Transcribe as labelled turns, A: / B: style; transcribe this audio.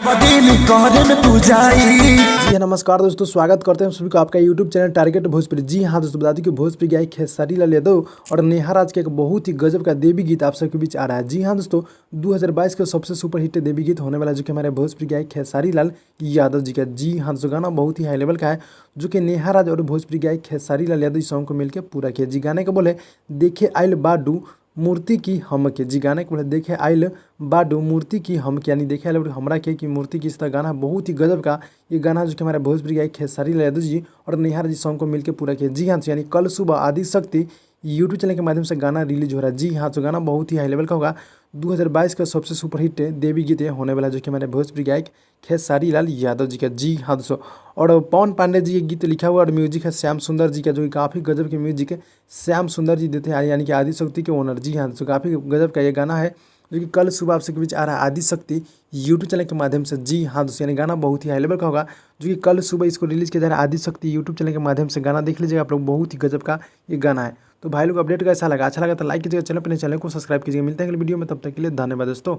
A: जी नमस्कार दोस्तों, स्वागत करते हैं सभी को आपका यूट्यूब चैनल टारगेट भोजपुरी। जी हाँ दोस्तों, बता दें कि भोजपुरी गायक खेसारी लाल यादव और नेहा राज का एक बहुत ही गजब का देवी गीत आप सबके बीच आ रहा है। जी हाँ दोस्तों, 2022 का सबसे सुपर हिट देवी गीत होने वाला जो कि हमारे भोजपुरी गायक खेसारी लाल यादव जी का। जी हाँ दोस्तों, गाना बहुत ही हाई लेवल का है जो कि नेहा राज और भोजपुरी गायक खेसारी लाल यादव इस सॉन्ग को मिलकर पूरा किया। जी गाने को बोले देखे आइल बाडू मूर्ति की हमके। जी गाने को बोले देखे आइल बाडू मूर्ति की हमके, यानी देखे आइल हमरा के की मूर्ति की। इस तरह गाना बहुत ही गजब का ये गाना जो कि हमारे भोजपुरी गायक खेसारी लाल यादव जी और नेहा जी सॉन्ग को मिलकर पूरा किया। जी हाँ, यानी कल सुबह आदि शक्ति यूट्यूब चैनल के माध्यम से गाना रिलीज हो रहा है। जी हाँ, तो गाना बहुत ही हाई लेवल का होगा। 2022 का सबसे सुपर हिट देवी गीत होने वाला जो कि हमारे भोजपुरी गायक खेसारी लाल यादव जी का। जी हाँ दोस्तों, और पवन पांडे जी के गीत लिखा हुआ और म्यूजिक है श्याम सुंदर जी का, जो कि काफ़ी गजब के म्यूजिक है श्याम सुंदर जी देते हैं, यानी कि आदि शक्ति के ओनर। जी हाँ दोस्तों, काफ़ी गजब का ये गाना है जो कि कल सुबह आप सबके बीच आ रहा है आदि शक्ति यूट्यूब चैनल के माध्यम से। जी हाँ दोस्तों, यानी गाना बहुत ही हाई लेवल का होगा जो कि कल सुबह इसको रिलीज़ किया जा रहा है आदि शक्ति यूट्यूब चैनल के माध्यम से। गाना देख लीजिएगा आप लोग, बहुत ही गजब का ये गाना है। तो भाई लोग अपडेट कैसा लगा, अच्छा लगा तो लाइक कीजिएगा, चैनल अपने चैनल को सब्सक्राइब कीजिएगा। मिलते हैं अगले वीडियो में, तब तक के लिए धन्यवाद दोस्तों।